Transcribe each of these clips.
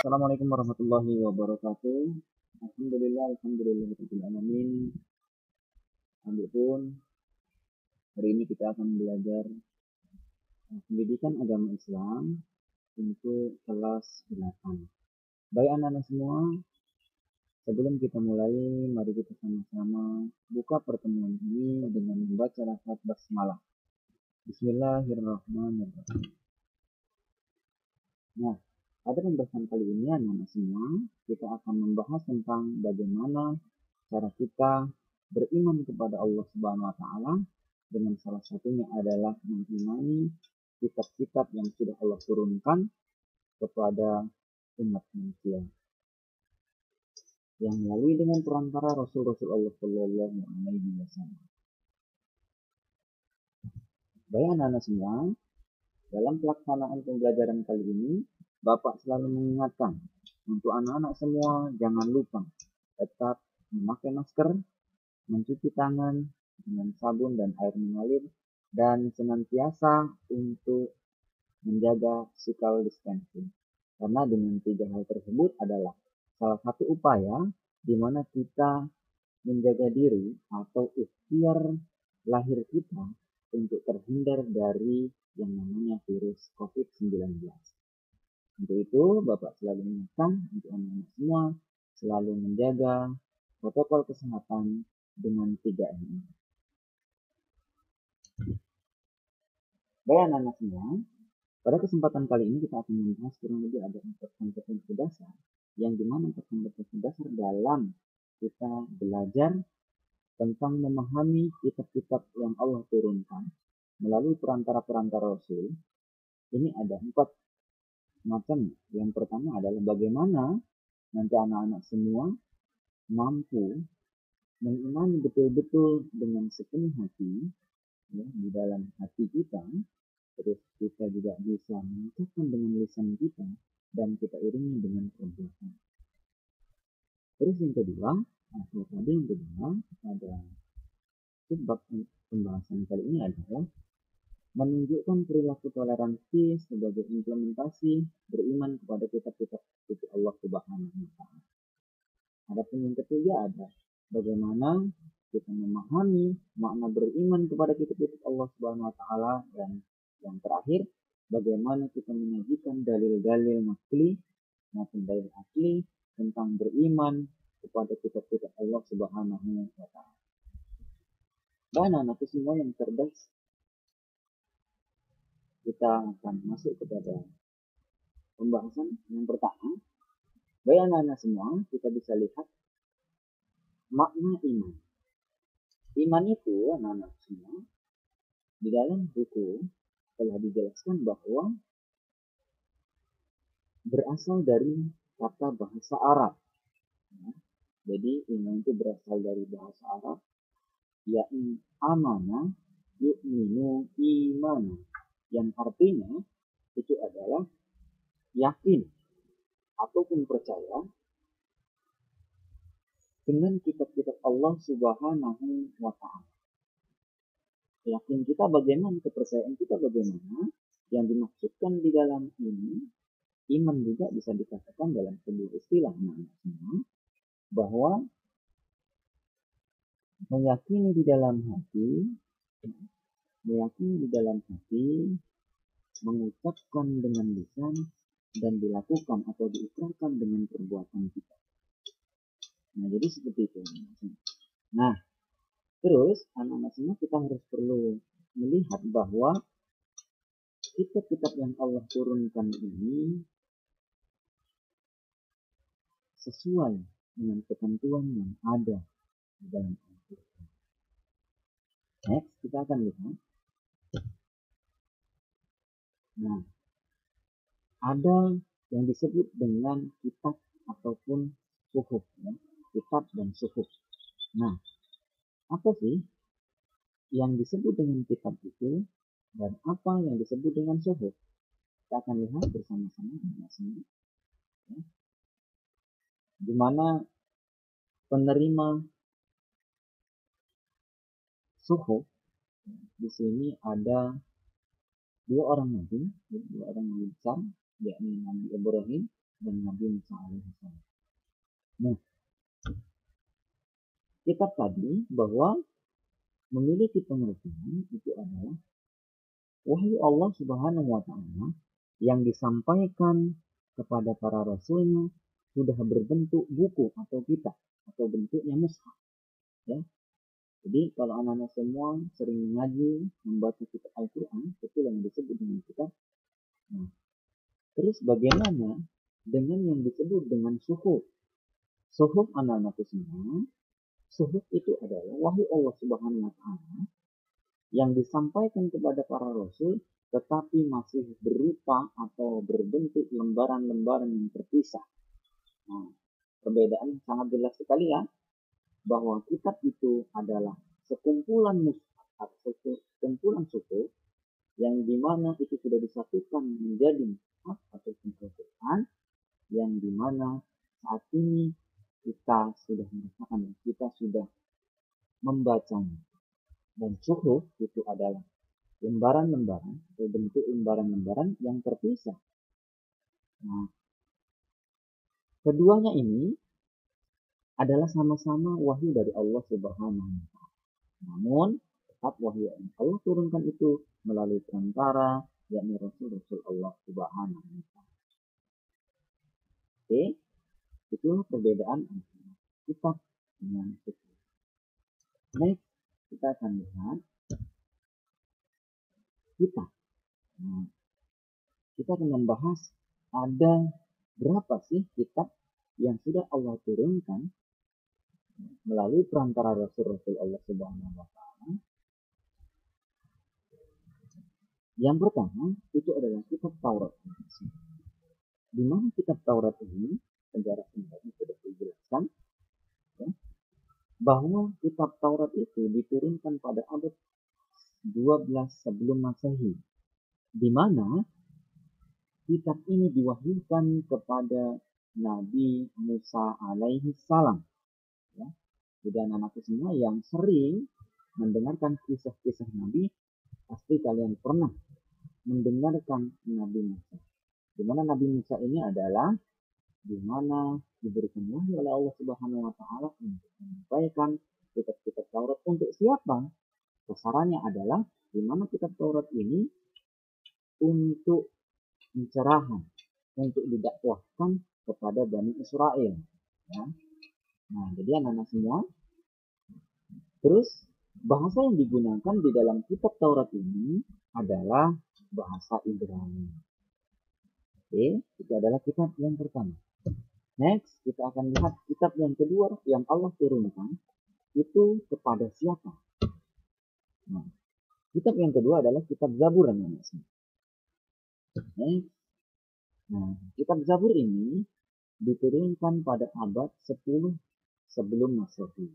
Assalamualaikum warahmatullahi wabarakatuh. Alhamdulillah, alamin. Pun hari ini kita akan belajar pendidikan agama Islam untuk kelas 8. Baik anak-anak semua, sebelum kita mulai, mari kita sama-sama buka pertemuan ini dengan membaca lafaz basmalah. Bismillahirrahmanirrahim. Nah, pada pembahasan kali ini anak-anak semua, kita akan membahas tentang bagaimana cara kita beriman kepada Allah Subhanahu wa taala, dengan salah satunya adalah mengimani kitab-kitab yang sudah Allah turunkan kepada umat manusia yang melalui dengan perantara Rasul-Rasul Allah Shallallahu Alaihi Wasallam. Baik anak-anak semua, dalam pelaksanaan pembelajaran kali ini, Bapak selalu mengingatkan untuk anak-anak semua jangan lupa tetap memakai masker, mencuci tangan dengan sabun dan air mengalir, dan senantiasa untuk menjaga physical distancing. Karena dengan 3 hal tersebut adalah salah satu upaya di mana kita menjaga diri atau ikhtiar lahir kita untuk terhindar dari yang namanya virus COVID-19. Untuk itu, Bapak selalu mengingatkan untuk anak-anak semua selalu menjaga protokol kesehatan dengan 3M ini. Baik anak-anak semua, pada kesempatan kali ini kita akan membahas kurang lebih ada 4 kompetensi dasar, yang dimana 4 kompetensi dasar dalam kita belajar tentang memahami kitab-kitab yang Allah turunkan melalui perantara-perantara Rasul. Ini ada 4 macam. Yang pertama adalah bagaimana nanti anak-anak semua mampu mengimani betul-betul dengan sepenuh hati, ya, di dalam hati kita, terus kita juga bisa mengucapkan dengan lisan kita, dan kita iringi dengan perbuatan. Terus yang kedua, ada sebab pembahasan kali ini adalah menunjukkan perilaku toleransi sebagai implementasi beriman kepada kitab-kitab suci Allah Subhanahu wa taala. Adapun yang ketiga ada bagaimana kita memahami makna beriman kepada kitab-kitab Allah Subhanahu wa taala, dan yang terakhir bagaimana kita menyajikan dalil-dalil nakli maupun dalil asli tentang beriman kepada kitab-kitab Allah Subhanahu wa taala. Dan anak-anakku semua yang cerdas, kita akan masuk kepada pembahasan yang pertama. Baik anak-anak semua, kita bisa lihat makna iman. Iman itu anak-anak semua di dalam buku telah dijelaskan bahwa berasal dari kata bahasa Arab. Ya, jadi iman itu berasal dari bahasa Arab, yakni amana yu'minu imana, yang artinya itu adalah yakin ataupun percaya dengan kitab-kitab Allah Subhanahu wa taala. Yakin kita bagaimana, kepercayaan kita bagaimana, yang dimaksudkan di dalam ini iman juga bisa dikatakan dalam sebuah istilah anak-anak semua, bahwa meyakini di dalam hati, mengucapkan dengan lisan, dan dilakukan atau diikrarkan dengan perbuatan kita. Nah, jadi seperti itu. Nah, terus anak-anak semua kita harus perlu melihat bahwa kitab-kitab yang Allah turunkan ini sesuai dengan ketentuan yang ada di dalam Al-Quran. Next, kita akan lihat. Nah, ada yang disebut dengan kitab ataupun suhuf, ya. Kitab dan suhuf. Nah, apa sih yang disebut dengan kitab itu dan apa yang disebut dengan suhuf? Kita akan lihat bersama-sama ya. Di mana penerima suhuf di sini ada 2 orang nabi besar, yakni Nabi Ibrahim dan Nabi Nah, kitab tadi bahwa memiliki pengertian itu adalah wahyu Allah Subhanahu wa Ta'ala yang disampaikan kepada para rasulnya sudah berbentuk buku atau kitab atau bentuknya mushaf, ya. Jadi kalau anak-anak semua sering mengaji membaca kitab Al-Quran, itu yang disebut dengan kitab. Nah, terus bagaimana dengan yang disebut dengan suhuf? Suhuf anak-anakku semua, suhuf itu adalah wahyu Allah Subhanahu wa Ta'ala yang disampaikan kepada para rasul tetapi masih berupa atau berbentuk lembaran-lembaran yang terpisah. Nah, perbedaan sangat jelas sekali ya, bahwa kitab itu adalah sekumpulan mushaf atau sekumpulan suhuf yang dimana itu sudah disatukan menjadi mushaf atau Al-Quran, yang dimana saat ini kita sudah merasakan, kita sudah membacanya. Dan suhuf itu adalah lembaran-lembaran atau bentuk lembaran-lembaran yang terpisah. Nah, keduanya ini adalah sama-sama wahyu dari Allah Subhanahu wa Ta'ala. Namun, tetap wahyu yang Allah turunkan itu melalui perantara yakni Rasul-Rasul Allah Subhanahu wa Ta'ala. Oke, itulah perbedaan antara kitab dengan suhuf. Next, kita akan lihat kitab. Nah, kita akan membahas ada berapa sih kitab yang sudah Allah turunkan melalui perantara Rasul-Rasul Allah Subhanahu wa Ta'ala. Yang pertama itu adalah kitab Taurat. Di mana kitab Taurat ini, sejarah singkatnya sudah dijelaskan, ya, bahwa kitab Taurat itu diturunkan pada abad 12 sebelum Masehi, di mana kitab ini diwahyukan kepada Nabi Musa alaihi salam. Ya. Jadi anak-anakku semua yang sering mendengarkan kisah-kisah Nabi, pasti kalian pernah mendengarkan Nabi Musa. Di mana Nabi Musa ini adalah di mana diberikan wahyu oleh Allah Subhanahu wa Ta'ala untuk menyampaikan kitab-kitab Taurat untuk siapa? Sasarannya adalah di mana kitab Taurat ini untuk pencerahan, untuk didakwahkan kepada Bani Israel. Ya. Nah, jadi anak-anak semua. Terus bahasa yang digunakan di dalam kitab Taurat ini adalah bahasa Ibrani. Oke, itu adalah kitab yang pertama. Next, kita akan lihat kitab yang kedua yang Allah turunkan itu kepada siapa? Nah, kitab yang kedua adalah kitab Zabur. Nah, kitab Zabur ini diturunkan pada abad 10 sebelum Masehi,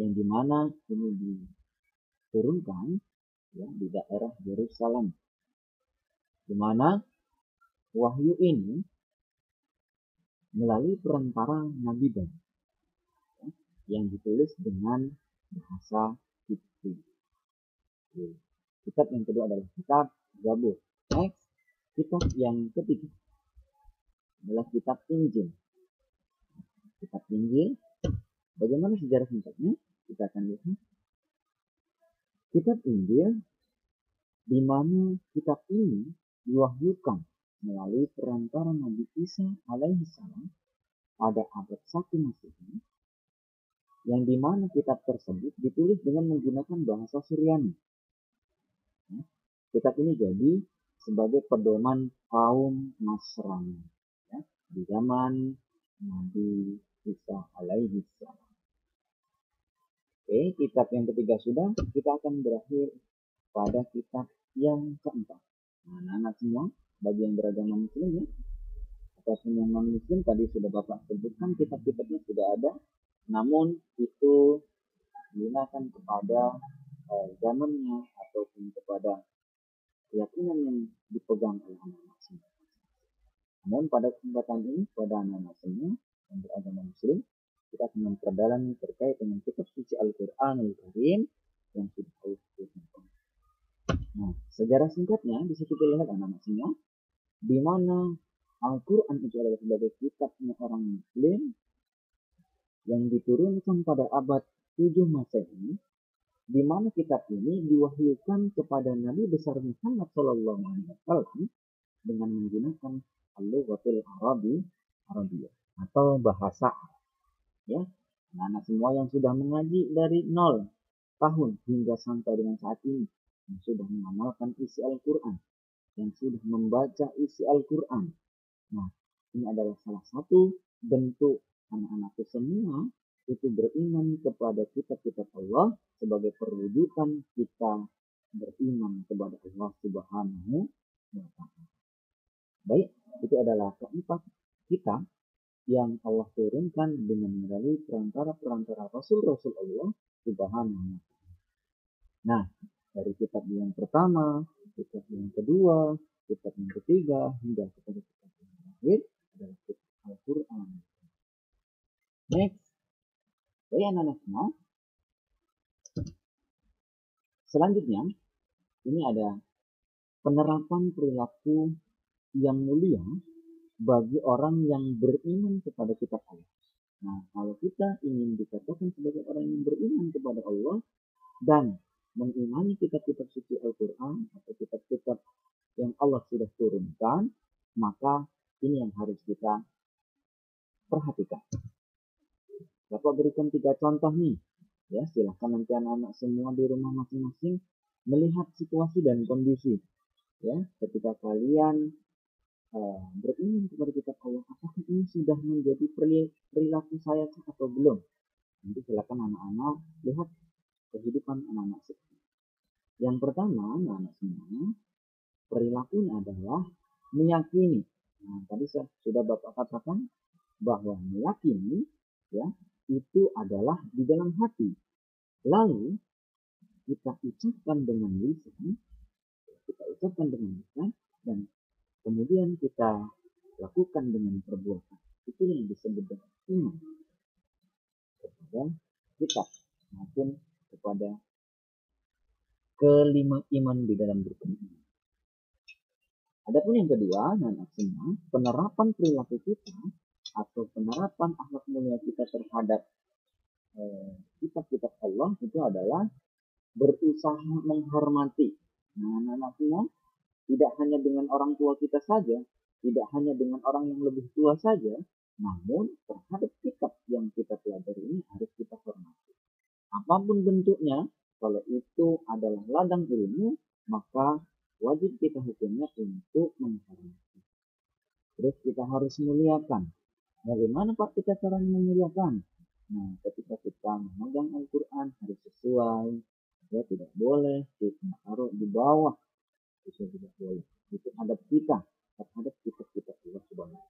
yang dimana ini diturunkan ya, di daerah Yerusalem, dimana wahyu ini melalui perantara Nabi Dan ya, yang ditulis dengan bahasa Kipti. Kitab yang kedua adalah kitab Zabur. Next, kitab yang ketiga adalah kitab Injil. Kitab Injil, bagaimana sejarah singkatnya? Kita akan lihat. Kitab Injil, di mana kitab ini diwahyukan melalui perantara Nabi Isa alaihi salam pada abad 1 Masehi, yang dimana kitab tersebut ditulis dengan menggunakan bahasa Suryani. Kitab ini jadi sebagai pedoman kaum Nasrani ya, di zaman Nabi Isa alaihi salam. Oke, kitab yang ketiga sudah, kita akan berakhir pada kitab yang keempat. Nah, anak-anak semua, bagi yang beragama Muslim ya, ataupun yang non Muslim, tadi sudah Bapak sebutkan kitab-kitabnya sudah ada, namun itu digunakan kepada zamannya ataupun kepada keyakinan yang dipegang oleh anak-anak semua. Namun pada kesempatan ini, pada anak-anak semua yang beragama Muslim, kita akan memperdalam terkait dengan kitab suci Al-Quranul Karim yang sudah Allah turunkan. Nah, sejarah singkatnya bisa kita lihat anak-anak semua, di mana Al-Quran itu adalah sebagai kitabnya orang Muslim yang diturunkan pada abad 7 Masehi, di mana kitab ini diwahyukan kepada Nabi besar Muhammad Shallallahu Alaihi Wasallam dengan menggunakan al-lughatul Arabiyah atau bahasa Arab. Ya, anak-anak semua yang sudah mengaji dari 0 tahun hingga sampai dengan saat ini, yang sudah mengamalkan isi Al-Quran, yang sudah membaca isi Al-Quran. Nah, ini adalah salah satu bentuk anak-anakku semua itu beriman kepada kitab-kitab Allah sebagai perwujudan kita beriman kepada Allah Subhanahu wa Ta'ala. Baik, itu adalah keempat kitab yang Allah turunkan dengan melalui perantara Rasul-Rasul Allah Subhanahu wa Ta'ala. Nah, dari kitab yang pertama, kitab yang kedua, kitab yang ketiga, hingga kepada kitab yang terakhir adalah kitab Al-Quran. Next, dari anak-anak semua, selanjutnya ini ada penerapan perilaku yang mulia bagi orang yang beriman kepada kitab Allah. Nah, kalau kita ingin dikatakan sebagai orang yang beriman kepada Allah dan mengimani kitab-kitab suci Al-Quran atau kitab-kitab yang Allah sudah turunkan, maka ini yang harus kita perhatikan. Bapak berikan 3 contoh nih. Ya, silahkan nanti anak-anak semua di rumah masing-masing melihat situasi dan kondisi. Ya, ketika kalian beriman kepada kitab Allah, apakah ini sudah menjadi perilaku saya atau belum? Nanti silakan anak-anak lihat kehidupan anak-anak semua. Yang pertama, anak-anak semua, perilakunya adalah meyakini. Nah, tadi sudah Bapak katakan bahwa meyakini ya itu adalah di dalam hati. Lalu kita ucapkan dengan lisan, dan kemudian kita lakukan dengan perbuatan. Itu yang disebut dengan iman kepada kitab maupun kepada kelima iman di dalam rukun iman. Adapun yang kedua, anak semua, penerapan perilaku kita atau penerapan akhlak mulia kita terhadap kitab-kitab Allah itu adalah berusaha menghormati. Nah, anak-anak semua, tidak hanya dengan orang tua kita saja, tidak hanya dengan orang yang lebih tua saja, namun terhadap kitab yang kita pelajari ini harus kita hormati. Apapun bentuknya, kalau itu adalah ladang ilmu, maka wajib kita hukumnya untuk menghormati. Terus kita harus muliakan. Bagaimana Pak kita cara memuliakan? Nah, ketika kita memegang Al-Quran harus sesuai. Ya, tidak boleh kita taruh di bawah. Itu tidak boleh. Itu adab kita terhadap kitab-kitab Allah Subhanahu.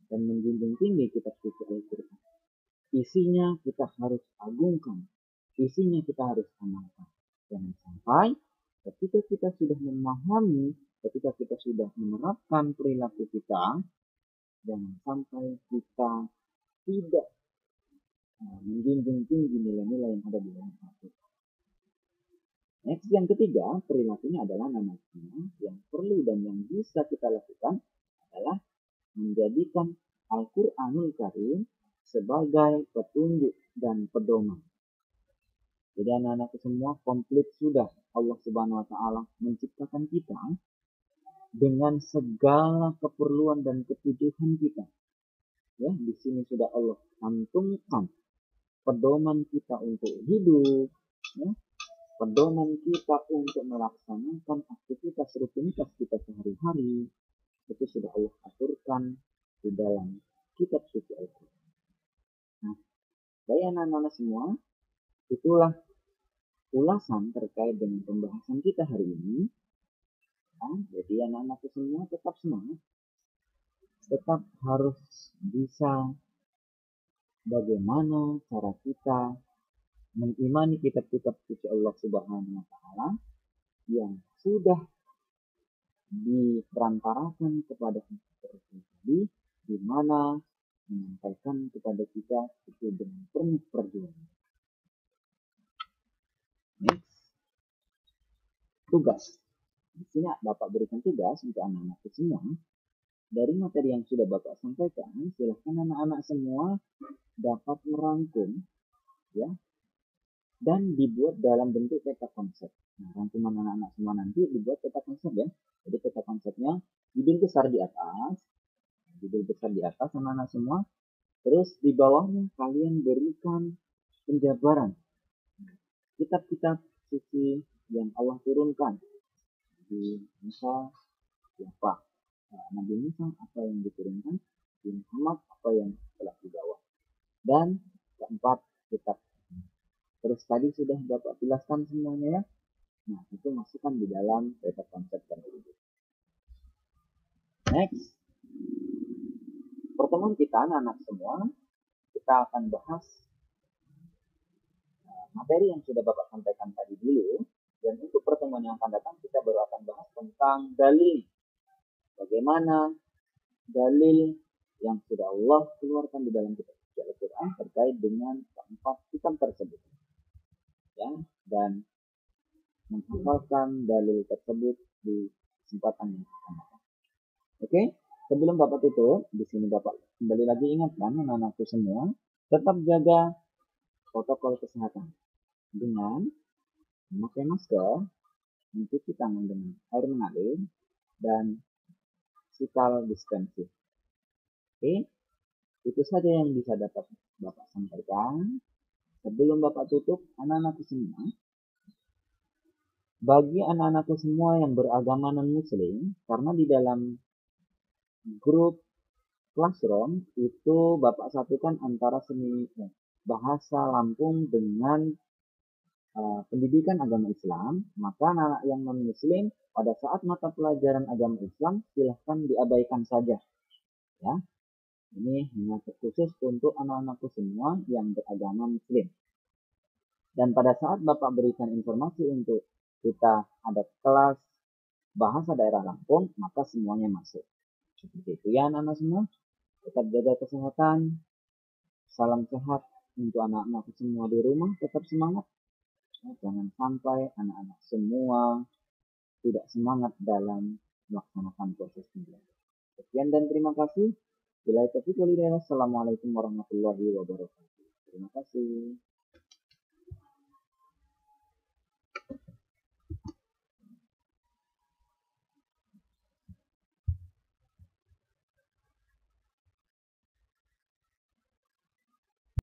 Dan menjunjung tinggi kitab suci Al-Quran. Isinya kita harus agungkan. Isinya kita harus amalkan. Jangan sampai ketika kita sudah memahami, ketika kita sudah menerapkan perilaku kita, jangan sampai kita tidak menjunjung tinggi nilai-nilai yang ada di dalam Al-Quran. Next, yang ketiga, perilakunya adalah namanya yang perlu dan yang bisa kita lakukan adalah menjadikan Al-Quranul Karim sebagai petunjuk dan pedoman. Jadi anak-anak semua komplit sudah Allah Subhanahu wa Ta'ala menciptakan kita dengan segala keperluan dan kebutuhan kita. Ya, di sini sudah Allah cantumkan pedoman kita untuk hidup, ya, pedoman kita untuk melaksanakan aktivitas rutinitas kita sehari-hari. Itu sudah Allah aturkan di dalam kitab suci Al-Quran. Nah, bagi anak-anak semua, itulah ulasan terkait dengan pembahasan kita hari ini. Nah, jadi anak-anak semua tetap semangat, tetap harus bisa bagaimana cara kita mengimani kitab-kitab suci Allah Subhanahu wa Ta'ala yang sudah diperantarakan kepada kita tadi, di mana menyampaikan kepada kita itu dengan penuh perjuangan. Next, tugas. Di sini Bapak berikan tugas untuk anak-anak semua dari materi yang sudah Bapak sampaikan, silahkan anak-anak semua dapat merangkum ya dan dibuat dalam bentuk peta konsep. Nah, rangkuman anak-anak semua nanti dibuat peta konsep ya. Jadi peta konsepnya judul besar di atas anak-anak semua. Terus di bawahnya kalian berikan penjabaran kitab-kitab suci yang Allah turunkan di Musa siapa, Nabi Musa apa yang diturunkan, di Muhammad apa yang telah dibawa. Dan keempat, kitab. Terus tadi sudah Bapak jelaskan semuanya ya. Nah, itu masukkan di dalam peta konsep dan ide. Next, pertemuan kita anak-anak semua, kita akan bahas materi yang sudah Bapak sampaikan tadi dulu. Dan untuk pertemuan yang akan datang, kita baru akan bahas tentang dalil. Bagaimana dalil yang sudah Allah keluarkan di dalam kitab Al-Quran terkait dengan keempat kitab tersebut. Ya, dan menghafalkan dalil tersebut di kesempatan yang akan datang. Oke, sebelum Bapak tutup, di sini Bapak kembali lagi ingatkan anak-anakku semua, tetap jaga protokol kesehatan dengan memakai masker, mencuci tangan dengan air mengalir, dan physical distancing. Oke, itu saja yang bisa dapat Bapak sampaikan. Sebelum Bapak tutup, anak-anakku semua, bagi anak-anakku semua yang beragama non-muslim, karena di dalam grup Classroom itu Bapak satukan antara seni bahasa Lampung dengan pendidikan agama Islam, maka anak yang non-muslim pada saat mata pelajaran agama Islam silahkan diabaikan saja. Ya, ini hanya terkhusus untuk anak-anakku semua yang beragama Muslim. Dan pada saat Bapak berikan informasi untuk kita ada kelas bahasa daerah Lampung, maka semuanya masuk. Seperti itu ya anak-anak semua. Tetap jaga kesehatan. Salam sehat untuk anak-anak semua di rumah. Tetap semangat. Jangan sampai anak-anak semua tidak semangat dalam melaksanakan proses pembelajaran. Sekian dan terima kasih. Assalamualaikum warahmatullahi wabarakatuh. Terima kasih.